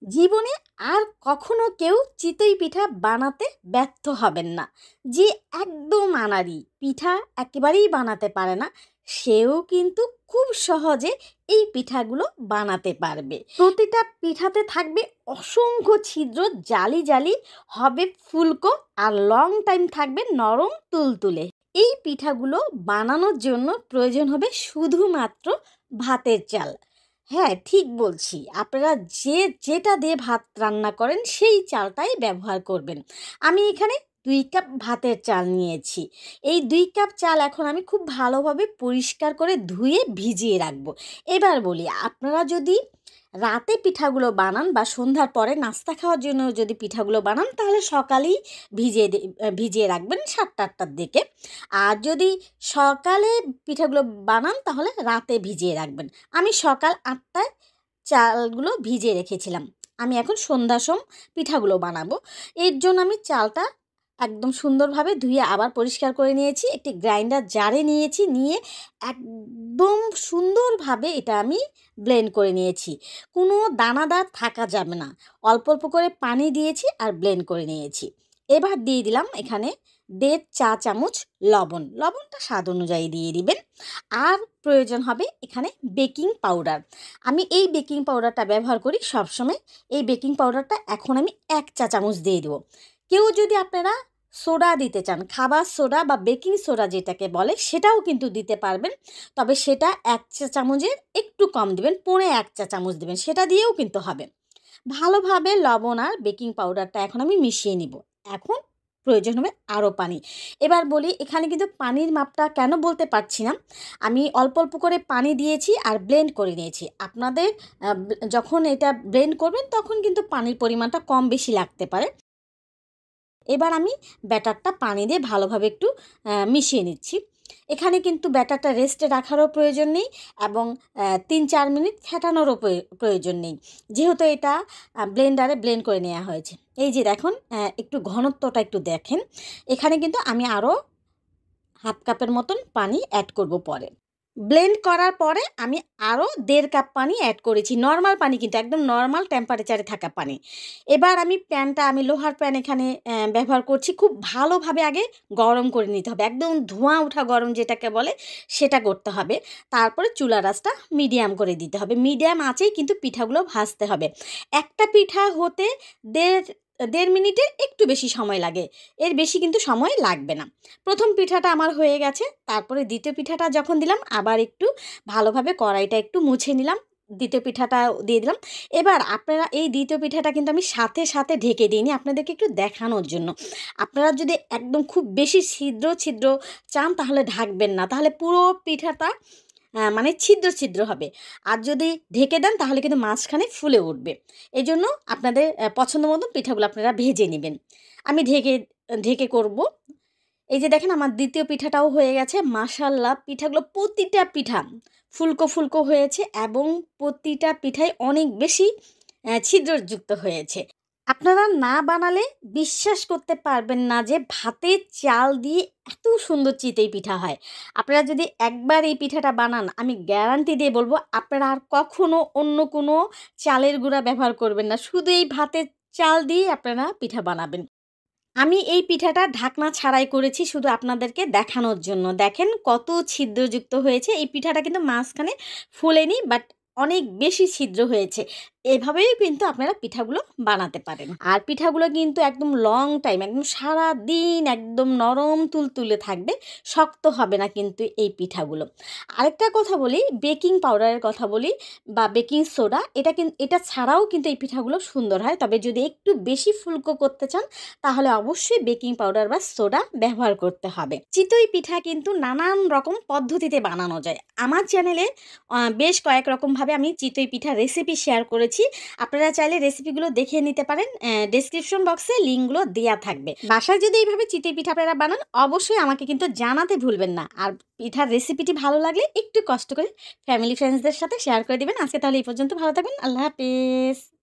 জীবনে আর কখনো কেউ চিতই পিঠা বানাতে ব্যর্থ হবেন না। যে একদম আনাড়ি পিঠা একেবারেই বানাতে পারে না, সেও কিন্তু খুব সহজে এই পিঠাগুলো বানাতে পারবে। প্রতিটা পিঠাতে থাকবে অসংখ্য ছিদ্র, জালি জালি হবে ফুলকো, আর লং টাইম থাকবে নরম তুলতুলে। এই পিঠাগুলো বানানোর জন্য প্রয়োজন হবে শুধুমাত্র ভাতের চাল। হ্যাঁ, ঠিক বলছি। আপনারা যেটা দিয়ে ভাত রান্না করেন সেই চালটাই ব্যবহার করবেন। আমি এখানে ২ কাপ ভাতের চাল নিয়েছি। এই ২ কাপ চাল এখন আমি খুব ভালোভাবে পরিষ্কার করে ধুয়ে ভিজিয়ে রাখবো। এবার বলি, আপনারা যদি রাতে পিঠাগুলো বানান বা সন্ধ্যার পরে নাস্তা খাওয়ার জন্য যদি পিঠাগুলো বানান, তাহলে সকালেই ভিজিয়ে রাখবেন ৭টা-৮টার দিকে। আর যদি সকালে পিঠাগুলো বানান তাহলে রাতে ভিজিয়ে রাখবেন। আমি সকাল ৮টায় চালগুলো ভিজিয়ে রেখেছিলাম। আমি এখন সন্ধ্যার পিঠাগুলো বানাবো। এর জন্য আমি চালটা একদম সুন্দরভাবে ধুয়ে আবার পরিষ্কার করে নিয়েছি। একটি গ্রাইন্ডার জারে নিয়েছি, নিয়ে একদম সুন্দরভাবে এটা আমি ব্লেন্ড করে নিয়েছি। কোনো দানাদার থাকা যাবে না। অল্প অল্প করে পানি দিয়েছি আর ব্লেন্ড করে নিয়েছি। এবার দিয়ে দিলাম এখানে ১.৫ চা চামচ লবণ। লবণটা স্বাদ অনুযায়ী দিয়ে দিবেন। আর প্রয়োজন হবে এখানে বেকিং পাউডার। আমি এই বেকিং পাউডারটা ব্যবহার করি সবসময়। এই বেকিং পাউডারটা এখন আমি ১ চা চামচ দিয়ে দেবো। কেউ যদি আপনারা সোডা দিতে চান, খাবার সোডা বা বেকিং সোডা যেটাকে বলে, সেটাও কিন্তু দিতে পারবেন। তবে সেটা ১ চা চামচের একটু কম দিবেন, পৌনে ১ চা চামচ দিবেন, সেটা দিয়েও কিন্তু হবে। ভালোভাবে লবণ আর বেকিং পাউডারটা এখন আমি মিশিয়ে নিব। এখন প্রয়োজন হবে আরও পানি। এবার বলি, এখানে কিন্তু পানির মাপটা কেন বলতে পারছি না। আমি অল্প অল্প করে পানি দিয়েছি আর ব্লেন্ড করে নিয়েছি। আপনাদের যখন এটা ব্লেন্ড করবেন তখন কিন্তু পানির পরিমাণটা কম বেশি লাগতে পারে। এবার আমি ব্যাটারটা পানি দিয়ে ভালোভাবে একটু মিশিয়ে নিচ্ছি। এখানে কিন্তু ব্যাটারটা রেস্টে রাখারও প্রয়োজন নেই এবং ৩-৪ মিনিট ফেটানোরও প্রয়োজন নেই, যেহেতু এটা ব্লেন্ডারে ব্লেন্ড করে নেওয়া হয়েছে। এই যে দেখুন, একটু ঘনত্বটা একটু দেখেন। এখানে কিন্তু আমি আরও হাফ কাপের মতন পানি অ্যাড করব পরে। ব্লেন্ড করার পরে আমি আরও ১.৫ কাপ পানি অ্যাড করেছি। নর্মাল পানি, কিন্তু একদম নর্মাল টেম্পারেচারে থাকা পানি। এবার আমি আমি লোহার প্যান এখানে ব্যবহার করছি। খুব ভালোভাবে আগে গরম করে নিতে হবে, একদম ধোঁয়া ওঠা গরম যেটাকে বলে সেটা করতে হবে। তারপরে চুলার আঁচটা মিডিয়াম করে দিতে হবে। মিডিয়াম আঁচেই কিন্তু পিঠাগুলো ভাজতে হবে। একটা পিঠা হতে ১.৫ মিনিটের একটু বেশি সময় লাগে, এর বেশি কিন্তু সময় লাগবে না। প্রথম পিঠাটা আমার হয়ে গেছে। তারপরে দ্বিতীয় পিঠাটা যখন দিলাম, আবার একটু ভালোভাবে কড়াইটা একটু মুছে নিলাম, দ্বিতীয় পিঠাটা দিয়ে দিলাম। এবার আপনারা এই দ্বিতীয় পিঠাটা কিন্তু আমি সাথে সাথে ঢেকে দিইনি, আপনাদেরকে একটু দেখানোর জন্য। আপনারা যদি একদম খুব বেশি ছিদ্র ছিদ্র চান তাহলে ঢাকবেন না, তাহলে পুরো পিঠাটা মানে ছিদ্র ছিদ্র হবে। আর যদি ঢেকে দেন তাহলে কিন্তু মাঝখানে ফুলে উঠবে। এই জন্য আপনাদের পছন্দ মতো পিঠাগুলো আপনারা ভেজে নেবেন। আমি ঢেকে করব। এই যে দেখেন, আমার দ্বিতীয় পিঠাটাও হয়ে গেছে। মাশাআল্লাহ, পিঠাগুলো প্রতিটা পিঠা ফুলকো ফুলকো হয়েছে এবং প্রতিটা পিঠাই অনেক বেশি ছিদ্রযুক্ত হয়েছে। আপনারা না বানালে বিশ্বাস করতে পারবেন না যে ভাতের চাল দিয়ে এত সুন্দর চিতই পিঠা হয়। আপনারা যদি একবার এই পিঠাটা বানান, আমি গ্যারান্টি দিয়ে বলবো আপনারা আর কখনো অন্য কোনো চালের গুঁড়া ব্যবহার করবেন না। শুধু এই ভাতের চাল দিয়ে আপনারা পিঠা বানাবেন। আমি এই পিঠাটা ঢাকনা ছাড়াই করেছি শুধু আপনাদেরকে দেখানোর জন্য। দেখেন কত ছিদ্রযুক্ত হয়েছে। এই পিঠাটা কিন্তু মাঝখানে ফুলেনি, বাট অনেক বেশি ছিদ্র হয়েছে। এভাবেই কিন্তু আপনারা পিঠাগুলো বানাতে পারেন। আর পিঠাগুলো কিন্তু একদম লং টাইম, একদম সারাদিন একদম নরম তুলতুলে থাকবে, শক্ত হবে না কিন্তু এই পিঠাগুলো। আরেকটা কথা বলি, বেকিং পাউডারের কথা বলি বা বেকিং সোডা, এটা ছাড়াও কিন্তু এই পিঠাগুলো সুন্দর হয়। তবে যদি একটু বেশি ফুলকো করতে চান তাহলে অবশ্যই বেকিং পাউডার বা সোডা ব্যবহার করতে হবে। চিতই পিঠা কিন্তু নানান রকম পদ্ধতিতে বানানো যায়। আমার চ্যানেলে বেশ কয়েক রকমভাবে আমি চিতই পিঠা রেসিপি শেয়ার করেছি। আপনারা চাইলে রেসিপিগুলো দেখে নিতে পারেন। ডেসক্রিপশন বক্সে লিঙ্কগুলো দেওয়া থাকবে। বাসায় যদি এইভাবে চিতই পিঠা আপনারা বানান, অবশ্যই আমাকে কিন্তু জানাতে ভুলবেন না। আর পিঠার রেসিপিটি ভালো লাগলে একটু কষ্ট করে ফ্যামিলি ফ্রেন্ডসদের সাথে শেয়ার করে দিবেন। আজকে তাহলে এই পর্যন্ত, ভালো থাকবেন। আল্লাহ হাফেজ।